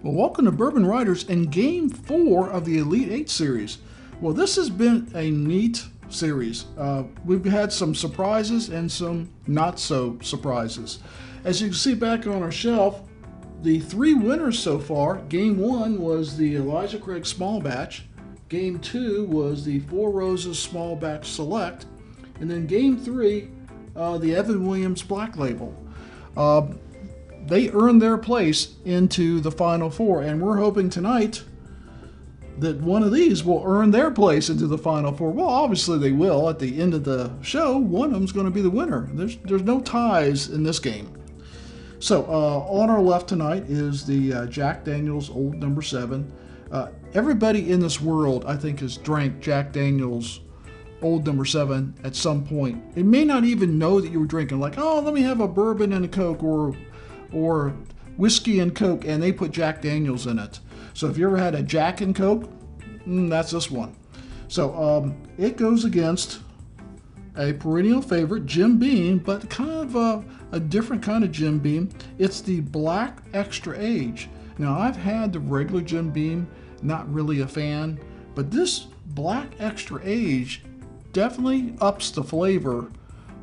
Well, welcome to Bourbon Writers and Game 4 of the Elite 8 series. Well, this has been a neat series. We've had some surprises and some not so surprises. As you can see back on our shelf, the three winners so far, Game 1 was the Elijah Craig Small Batch, Game 2 was the Four Roses Small Batch Select, and then Game 3, the Evan Williams Black Label. They earned their place into the Final Four, and we're hoping tonight that one of these will earn their place into the Final Four. Well, obviously they will. At the end of the show, one of them's going to be the winner. There's no ties in this game. So on our left tonight is the Jack Daniel's Old Number 7. Everybody in this world, I think, has drank Jack Daniel's Old Number 7 at some point. It may not even know that you were drinking, like, oh, let me have a bourbon and a Coke, or whiskey and Coke, and they put Jack Daniel's in it. So if you ever had a Jack and Coke, that's this one. So it goes against a perennial favorite, Jim Beam, but kind of a different kind of Jim Beam. It's the Black Extra Age. Now, I've had the regular Jim Beam, not really a fan, but this Black Extra Age definitely ups the flavor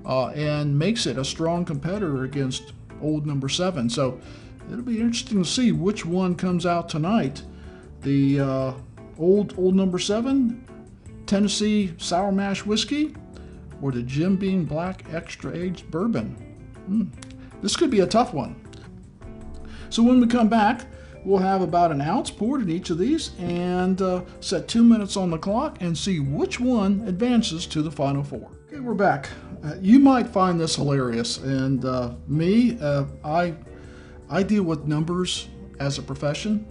and makes it a strong competitor against Old Number 7. So it'll be interesting to see which one comes out tonight. The old Number 7 Tennessee Sour Mash Whiskey, or the Jim Beam Black Extra Aged Bourbon. This could be a tough one. So when we come back, we'll have about an ounce poured in each of these and set 2 minutes on the clock and see which one advances to the Final Four. Okay, we're back. You might find this hilarious, and I deal with numbers as a profession,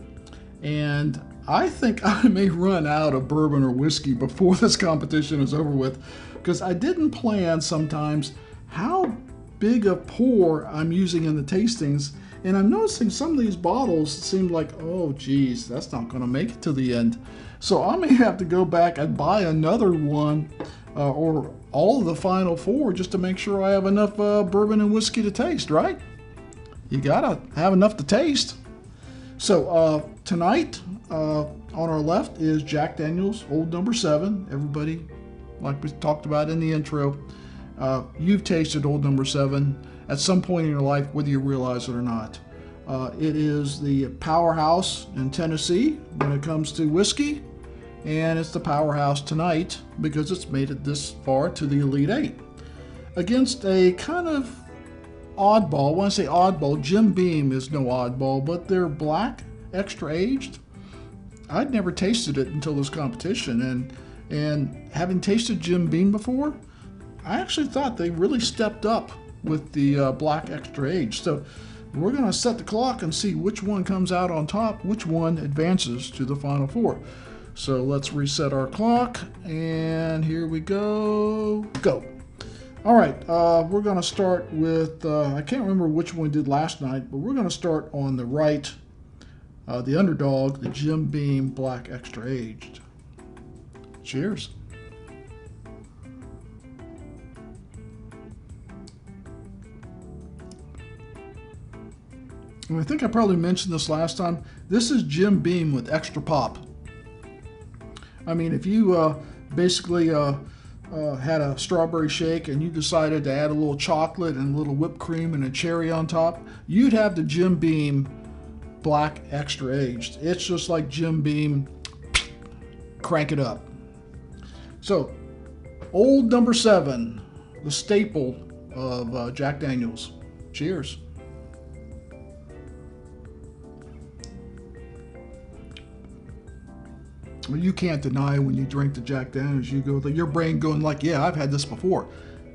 and I think I may run out of bourbon or whiskey before this competition is over with, because I didn't plan sometimes how big a pour I'm using in the tastings, and I'm noticing some of these bottles seem like, oh geez, that's not going to make it to the end. So I may have to go back and buy another one or all of the Final Four just to make sure I have enough bourbon and whiskey to taste, right? You gotta have enough to taste. So tonight on our left is Jack Daniel's Old Number 7. Everybody, like we talked about in the intro, you've tasted Old Number 7 at some point in your life, whether you realize it or not. It is the powerhouse in Tennessee when it comes to whiskey, and it's the powerhouse tonight because it's made it this far to the Elite 8. Against a kind of oddball, when I say oddball, Jim Beam is no oddball, but they're Black Extra Aged. I'd never tasted it until this competition, and having tasted Jim Beam before, I actually thought they really stepped up with the Black Extra Age. So we're going to set the clock and see which one comes out on top, which one advances to the Final Four. So let's reset our clock, and here we go. Go. All right, we're going to start with, I can't remember which one we did last night, but we're going to start on the right, the underdog, the Jim Beam Black Extra Aged. Cheers. And I think I probably mentioned this last time. This is Jim Beam with extra pop. I mean, if you basically had a strawberry shake and you decided to add a little chocolate and a little whipped cream and a cherry on top, you'd have the Jim Beam Black Extra Aged. It's just like Jim Beam, crank it up. So, Old Number 7, the staple of Jack Daniel's. Cheers. Well, you can't deny when you drink the Jack Daniels, you go, your brain going like, yeah, I've had this before.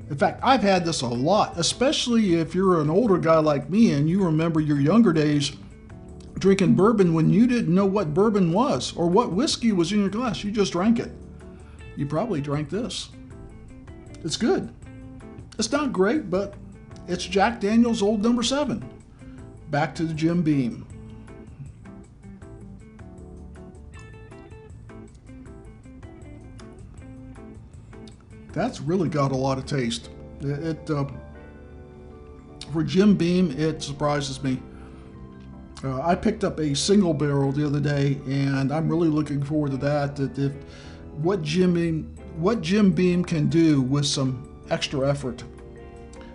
In fact, I've had this a lot, especially if you're an older guy like me and you remember your younger days drinking bourbon when you didn't know what bourbon was or what whiskey was in your glass. You just drank it. You probably drank this. It's good. It's not great, but it's Jack Daniel's Old Number 7. Back to the Jim Beam. That's really got a lot of taste. For Jim Beam, it surprises me. I picked up a single barrel the other day, and I'm really looking forward to that. That if what Jim Beam can do with some extra effort.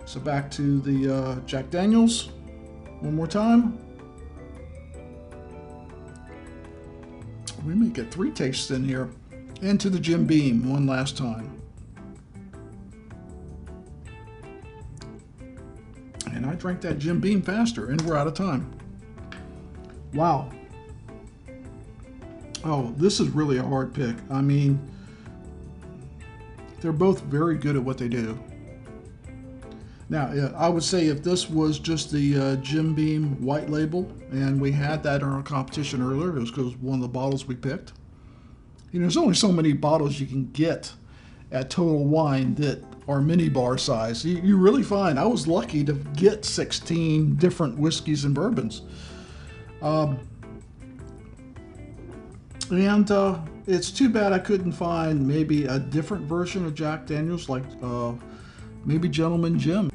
So back to the Jack Daniels one more time. We may get 3 tastes in here. And to the Jim Beam one last time. And I drank that Jim Beam faster, and we're out of time. Wow. Oh, this is really a hard pick. I mean, they're both very good at what they do. Now, I would say if this was just the Jim Beam white label, and we had that in our competition earlier, it was because one of the bottles we picked. You know, there's only so many bottles you can get at Total Wine that are mini bar size. You really find, I was lucky to get 16 different whiskeys and bourbons. It's too bad I couldn't find maybe a different version of Jack Daniels, like maybe Gentleman Jim.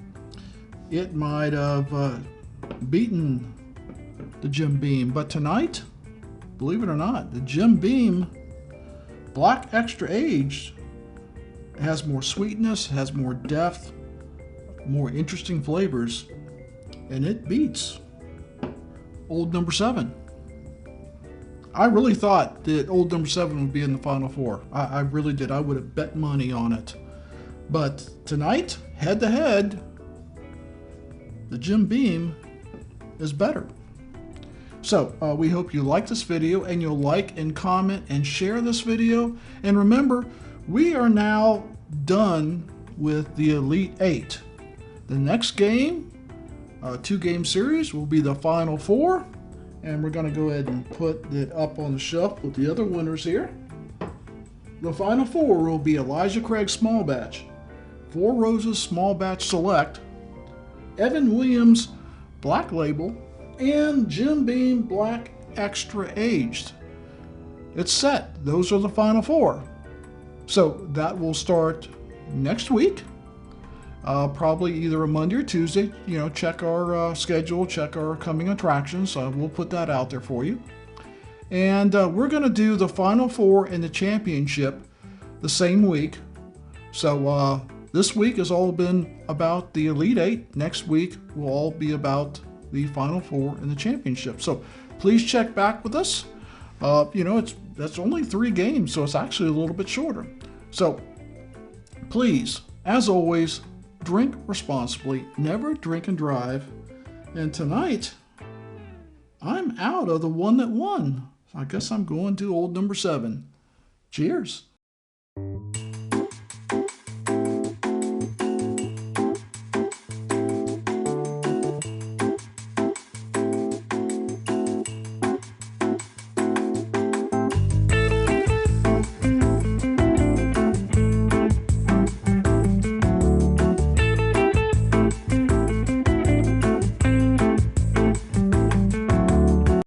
It might have beaten the Jim Beam, but tonight, believe it or not, the Jim Beam Black Extra Aged has more sweetness, has more depth, more interesting flavors, and it beats Old Number 7. I really thought that Old Number 7 would be in the Final Four. I really did. I would have bet money on it. But tonight, head to head, the Jim Beam is better. So we hope you like this video, and you'll like and comment and share this video. And remember, we are now done with the Elite 8. The next game, 2-game series, will be the Final Four. And we're going to go ahead and put it up on the shelf with the other winners here. The Final Four will be Elijah Craig Small Batch, Four Roses Small Batch Select, Evan Williams Black Label, and Jim Beam Black Extra Aged. It's set. Those are the Final Four. So that will start next week. Probably either a Monday or Tuesday. You know, check our schedule, check our coming attractions. We'll put that out there for you. And we're going to do the Final Four and the championship the same week. So this week has all been about the Elite 8. Next week will all be about the Final Four and the championship. So please check back with us. You know, that's only 3 games, so it's actually a little bit shorter. So please, as always, drink responsibly. Never drink and drive. And tonight, I'm out of the one that won. I guess I'm going to Old Number 7. Cheers.